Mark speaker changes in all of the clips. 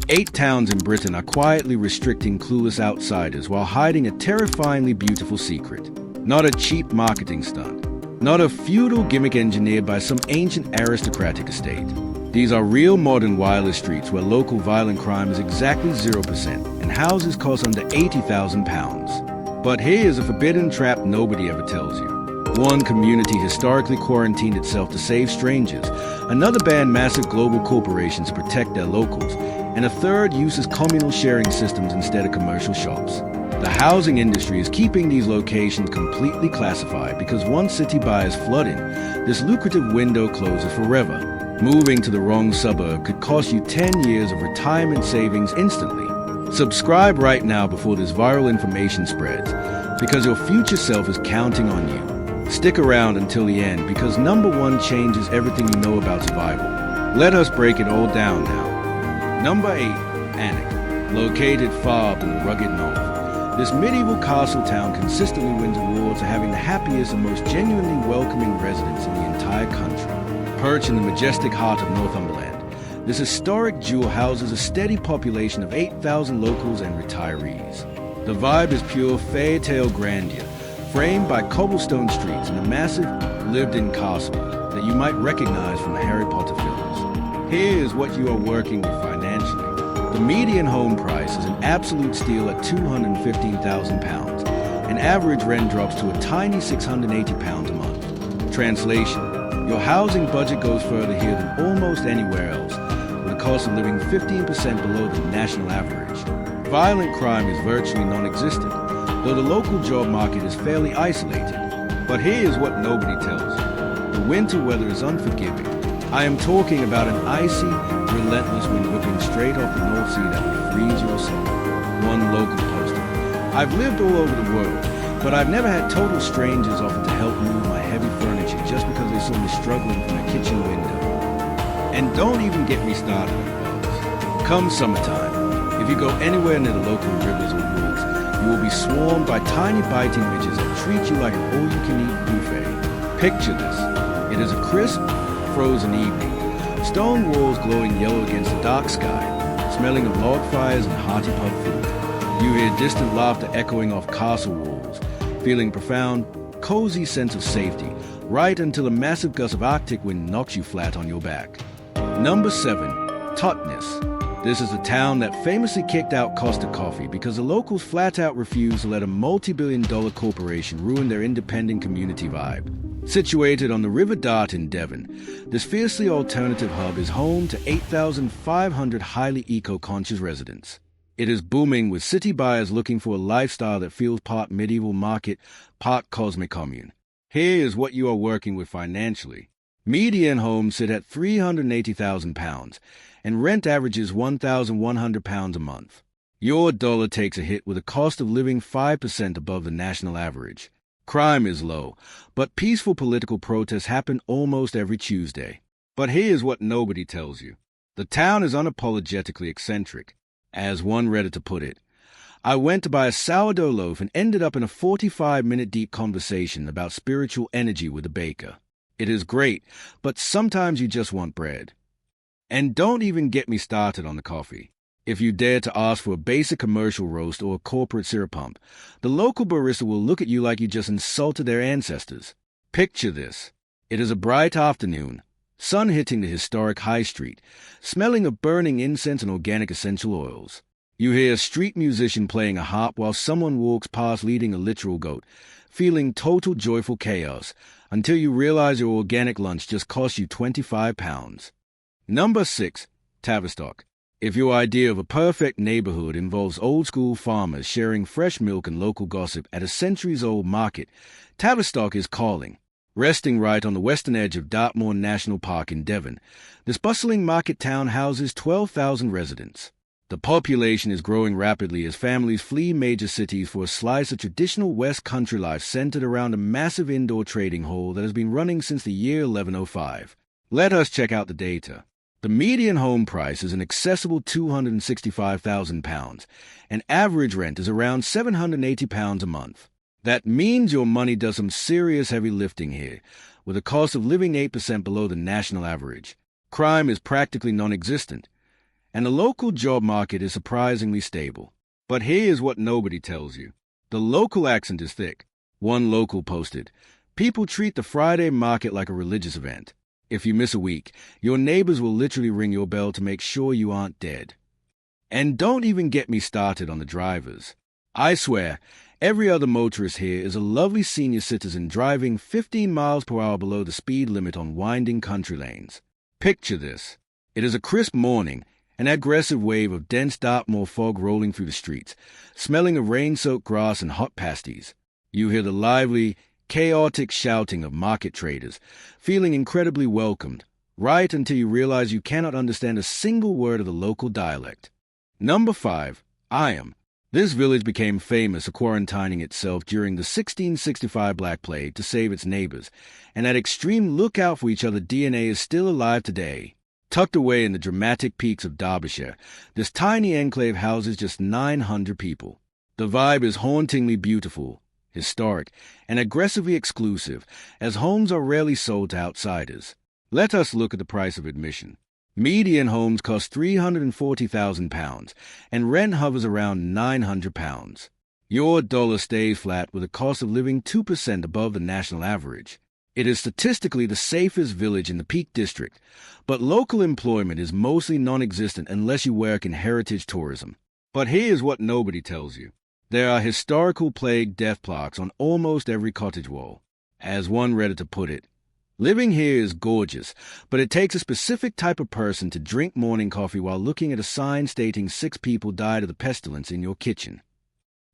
Speaker 1: 8 towns in Britain are quietly restricting clueless outsiders while hiding a terrifyingly beautiful secret. Not a cheap marketing stunt. Not a feudal gimmick engineered by some ancient aristocratic estate. These are real modern wireless streets where local violent crime is exactly 0% and houses cost under £80,000. But here's a forbidden trap nobody ever tells you. One community historically quarantined itself to save strangers, another banned massive global corporations to protect their locals, and a third uses communal sharing systems instead of commercial shops. The housing industry is keeping these locations completely classified because once city buyers flood in, this lucrative window closes forever. Moving to the wrong suburb could cost you 10 years of retirement savings instantly. Subscribe right now before this viral information spreads, because your future self is counting on you. Stick around until the end, because number 1 changes everything you know about survival. Let us break it all down now. Number 8, Alnwick, located far up in the rugged north. This medieval castle town consistently wins awards for having the happiest and most genuinely welcoming residents in the entire country. Perched in the majestic heart of Northumberland, this historic jewel houses a steady population of 8,000 locals and retirees. The vibe is pure fairy tale grandeur, framed by cobblestone streets and a massive, lived-in castle that you might recognize from the Harry Potter films. Here is what you are working with financially. The median home price is an absolute steal at £215,000, and average rent drops to a tiny £680 a month. Translation: your housing budget goes further here than almost anywhere else, with a cost of living 15% below the national average. Violent crime is virtually non-existent, though the local job market is fairly isolated. But here's what nobody tells you. The winter weather is unforgiving. I am talking about an icy, relentless wind whipping straight off the North Sea that would freeze your soul. One local posted: I've lived all over the world, but I've never had total strangers offer to help move my heavy furniture just because they saw me struggling from a kitchen window. And don't even get me started on bugs. Come summertime, if you go anywhere near the local rivers or woods, you will be swarmed by tiny biting midges that treat you like an all-you-can-eat buffet. Picture this. It is a crisp, frozen evening. Stone walls glowing yellow against a dark sky, smelling of log fires and hearty pub food. You hear distant laughter echoing off castle walls, feeling profound, cozy sense of safety, right until a massive gust of Arctic wind knocks you flat on your back. Number 7, Totnes. This is a town that famously kicked out Costa Coffee because the locals flat out refused to let a multi-billion-dollar corporation ruin their independent community vibe. Situated on the River Dart in Devon, this fiercely alternative hub is home to 8,500 highly eco-conscious residents. It is booming with city buyers looking for a lifestyle that feels part medieval market, part cosmic commune. Here is what you are working with financially. Median homes sit at £380,000, and rent averages £1,100 a month. Your dollar takes a hit with a cost of living 5% above the national average. Crime is low, but peaceful political protests happen almost every Tuesday. But here's what nobody tells you. The town is unapologetically eccentric. As one Redditor put it, I went to buy a sourdough loaf and ended up in a 45-minute deep conversation about spiritual energy with the baker. It is great, but sometimes you just want bread. And don't even get me started on the coffee. If you dare to ask for a basic commercial roast or a corporate syrup pump, the local barista will look at you like you just insulted their ancestors. Picture this. It is a bright afternoon, sun hitting the historic high street, smelling of burning incense and organic essential oils. You hear a street musician playing a harp while someone walks past leading a literal goat, feeling total joyful chaos, until you realize your organic lunch just cost you £25. Number 6, Tavistock. If your idea of a perfect neighborhood involves old-school farmers sharing fresh milk and local gossip at a centuries-old market, Tavistock is calling. Resting right on the western edge of Dartmoor National Park in Devon, this bustling market town houses 12,000 residents. The population is growing rapidly as families flee major cities for a slice of traditional West Country life centered around a massive indoor trading hall that has been running since the year 1105. Let us check out the data. The median home price is an accessible £265,000, and average rent is around £780 a month. That means your money does some serious heavy lifting here, with a cost of living 8% below the national average. Crime is practically non-existent, and the local job market is surprisingly stable. But here's what nobody tells you. The local accent is thick. One local posted, "People treat the Friday market like a religious event. If you miss a week, your neighbors will literally ring your bell to make sure you aren't dead." And don't even get me started on the drivers. I swear, every other motorist here is a lovely senior citizen driving 15 miles per hour below the speed limit on winding country lanes. Picture this. It is a crisp morning, an aggressive wave of dense Dartmoor fog rolling through the streets, smelling of rain-soaked grass and hot pasties. You hear the lively, chaotic shouting of market traders, feeling incredibly welcomed, right until you realize you cannot understand a single word of the local dialect. Number 5. Iam. This village became famous for quarantining itself during the 1665 Black Plague to save its neighbors, and that extreme lookout for each other DNA is still alive today. Tucked away in the dramatic peaks of Derbyshire, this tiny enclave houses just 900 people. The vibe is hauntingly beautiful, historic, and aggressively exclusive, as homes are rarely sold to outsiders. Let us look at the price of admission. Median homes cost £340,000, and rent hovers around £900. Your dollar stays flat with a cost of living 2% above the national average. It is statistically the safest village in the Peak District, but local employment is mostly non-existent unless you work in heritage tourism. But here's what nobody tells you. There are historical plague death plaques on almost every cottage wall. As one Redditor put it, "Living here is gorgeous, but it takes a specific type of person to drink morning coffee while looking at a sign stating 6 people died of the pestilence in your kitchen."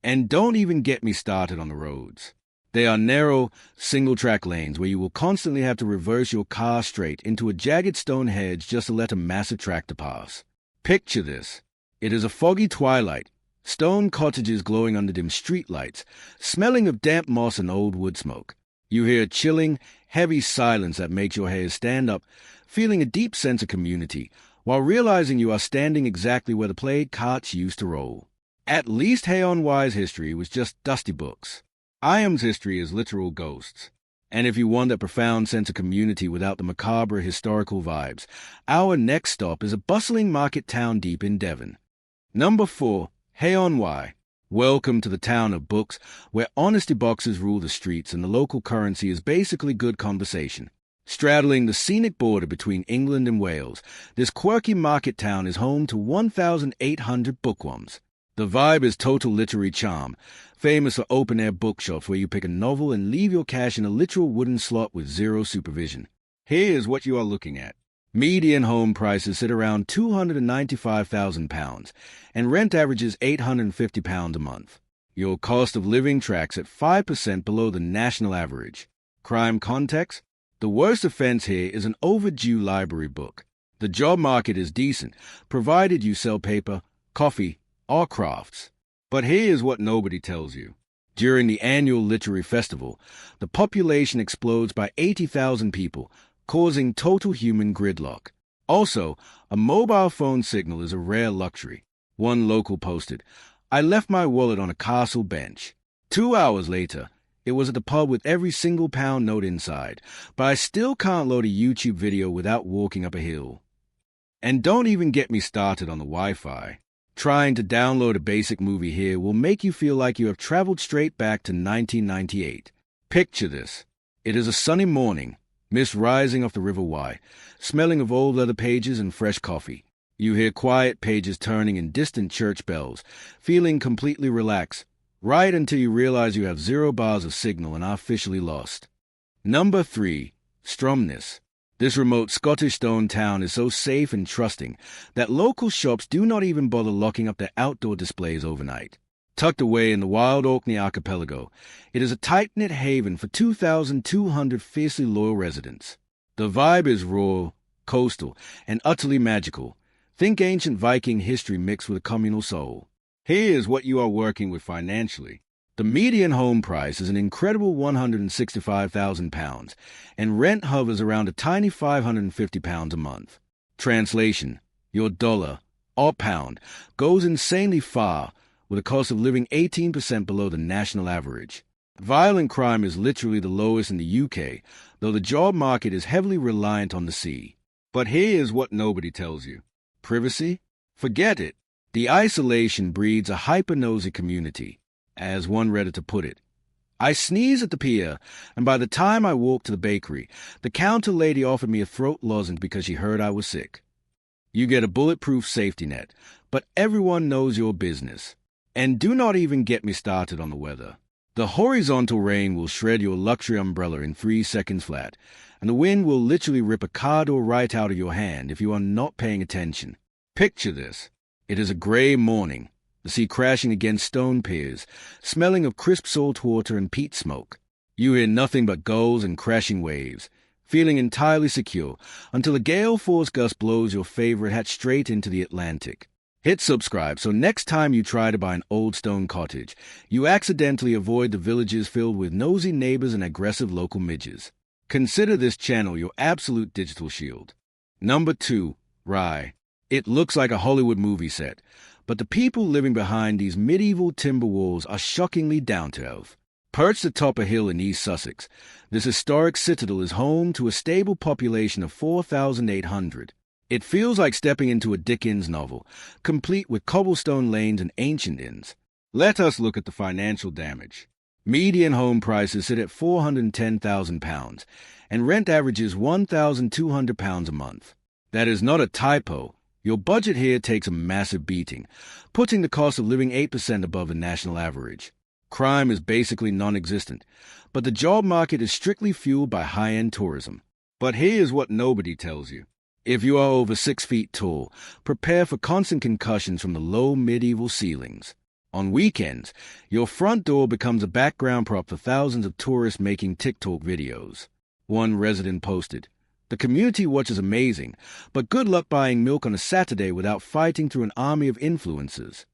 Speaker 1: And don't even get me started on the roads. They are narrow, single-track lanes where you will constantly have to reverse your car straight into a jagged stone hedge just to let a massive tractor pass. Picture this. It is a foggy twilight, stone cottages glowing under dim streetlights, smelling of damp moss and old wood smoke. You hear a chilling, heavy silence that makes your hair stand up, feeling a deep sense of community, while realizing you are standing exactly where the plague carts used to roll. At least Hay-on-Wye's history was just dusty books. Iam's history is literal ghosts. And if you want that profound sense of community without the macabre historical vibes, our next stop is a bustling market town deep in Devon. Number 4. Hay-on-Wye. Welcome to the town of books, where honesty boxes rule the streets and the local currency is basically good conversation. Straddling the scenic border between England and Wales, this quirky market town is home to 1,800 bookworms. The vibe is total literary charm, famous for open-air bookshops where you pick a novel and leave your cash in a literal wooden slot with zero supervision. Here's what you are looking at. Median home prices sit around £295,000, and rent averages £850 a month. Your cost of living tracks at 5% below the national average. Crime context? The worst offense here is an overdue library book. The job market is decent, provided you sell paper, coffee, or crafts. But here's what nobody tells you. During the annual literary festival, the population explodes by 80,000 people, causing total human gridlock. Also, a mobile phone signal is a rare luxury. One local posted, "I left my wallet on a castle bench. 2 hours later, it was at the pub with every single pound note inside, but I still can't load a YouTube video without walking up a hill." And don't even get me started on the Wi-Fi. Trying to download a basic movie here will make you feel like you have traveled straight back to 1998. Picture this. It is a sunny morning, mist rising off the River Wye, smelling of old leather pages and fresh coffee. You hear quiet pages turning and distant church bells, feeling completely relaxed, right until you realize you have 0 bars of signal and are officially lost. Number 3. Stromness. This remote Scottish stone town is so safe and trusting that local shops do not even bother locking up their outdoor displays overnight. Tucked away in the wild Orkney archipelago, it is a tight-knit haven for 2,200 fiercely loyal residents. The vibe is raw, coastal, and utterly magical. Think ancient Viking history mixed with a communal soul. Here's what you are working with financially. The median home price is an incredible £165,000, and rent hovers around a tiny £550 a month. Translation: your dollar, or pound, goes insanely far, with a cost of living 18% below the national average. Violent crime is literally the lowest in the UK, though the job market is heavily reliant on the sea. But here's what nobody tells you. Privacy? Forget it. The isolation breeds a hyper-nosy community, as one Redditor put it. I sneeze at the pier, and by the time I walked to the bakery, the counter lady offered me a throat lozenge because she heard I was sick. You get a bulletproof safety net, but everyone knows your business. And do not even get me started on the weather. The horizontal rain will shred your luxury umbrella in 3 seconds flat, and the wind will literally rip a car door right out of your hand if you are not paying attention. Picture this. It is a gray morning, the sea crashing against stone piers, smelling of crisp salt water and peat smoke. You hear nothing but gulls and crashing waves, feeling entirely secure until a gale force gust blows your favorite hat straight into the Atlantic. Hit subscribe so next time you try to buy an old stone cottage, you accidentally avoid the villages filled with nosy neighbors and aggressive local midges. Consider this channel your absolute digital shield. Number 2. Rye. It looks like a Hollywood movie set, but the people living behind these medieval timber walls are shockingly down to earth. Perched atop a hill in East Sussex, this historic citadel is home to a stable population of 4,800. It feels like stepping into a Dickens novel, complete with cobblestone lanes and ancient inns. Let us look at the financial damage. Median home prices sit at £410,000, and rent averages £1,200 a month. That is not a typo. Your budget here takes a massive beating, putting the cost of living 8% above the national average. Crime is basically non-existent, but the job market is strictly fueled by high-end tourism. But here's what nobody tells you. If you are over 6 feet tall, prepare for constant concussions from the low medieval ceilings. On weekends, your front door becomes a background prop for thousands of tourists making TikTok videos. One resident posted, "The community watch is amazing, but good luck buying milk on a Saturday without fighting through an army of influencers."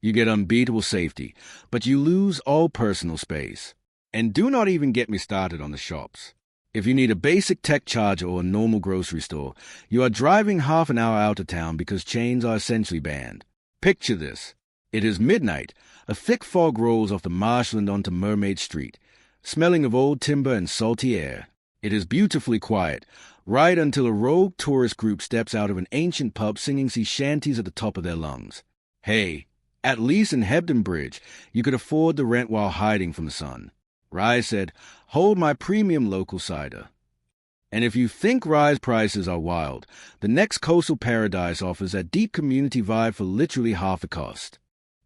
Speaker 1: You get unbeatable safety, but you lose all personal space. And do not even get me started on the shops. If you need a basic tech charger or a normal grocery store, you are driving half an hour out of town because chains are essentially banned. Picture this. It is midnight. A thick fog rolls off the marshland onto Mermaid Street, smelling of old timber and salty air. It is beautifully quiet, right until a rogue tourist group steps out of an ancient pub singing sea shanties at the top of their lungs. Hey, at least in Hebden Bridge, you could afford the rent while hiding from the sun. Rye said, "Hold my premium local cider." And if you think Rye's prices are wild, the next coastal paradise offers a deep community vibe for literally half the cost.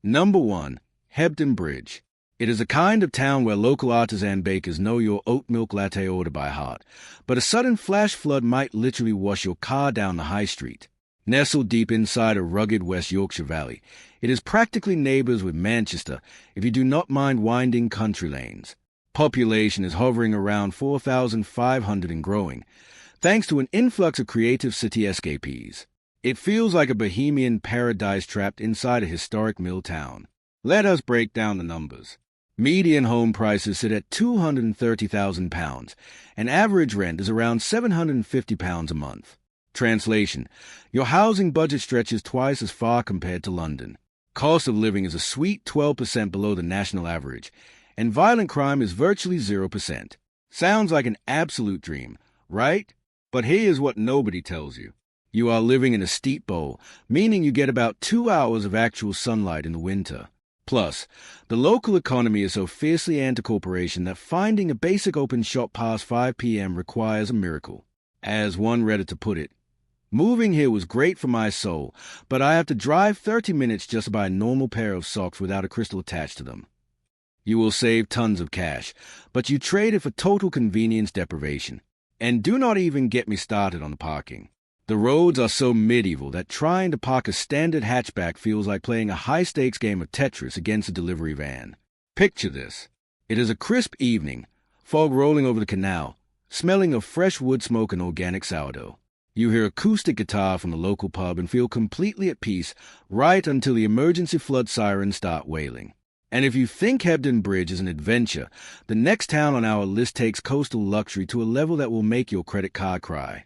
Speaker 1: Number 1. Hebden Bridge. It is a kind of town where local artisan bakers know your oat milk latte order by heart, but a sudden flash flood might literally wash your car down the high street. Nestled deep inside a rugged West Yorkshire valley, it is practically neighbors with Manchester if you do not mind winding country lanes. Population is hovering around 4,500 and growing, thanks to an influx of creative city escapees. It feels like a bohemian paradise trapped inside a historic mill town. Let us break down the numbers. Median home prices sit at £230,000, and average rent is around £750 a month. Translation: your housing budget stretches twice as far compared to London. Cost of living is a sweet 12% below the national average, and violent crime is virtually 0%. Sounds like an absolute dream, right? But here's what nobody tells you. You are living in a steep bowl, meaning you get about 2 hours of actual sunlight in the winter. Plus, the local economy is so fiercely anti-corporation that finding a basic open shop past 5 p.m. requires a miracle. As one Redditor put it, "Moving here was great for my soul, but I have to drive 30 minutes just to buy a normal pair of socks without a crystal attached to them." You will save tons of cash, but you trade it for total convenience deprivation. And do not even get me started on the parking. The roads are so medieval that trying to park a standard hatchback feels like playing a high-stakes game of Tetris against a delivery van. Picture this. It is a crisp evening, fog rolling over the canal, smelling of fresh wood smoke and organic sourdough. You hear acoustic guitar from the local pub and feel completely at peace right until the emergency flood sirens start wailing. And if you think Hebden Bridge is an adventure, the next town on our list takes coastal luxury to a level that will make your credit card cry.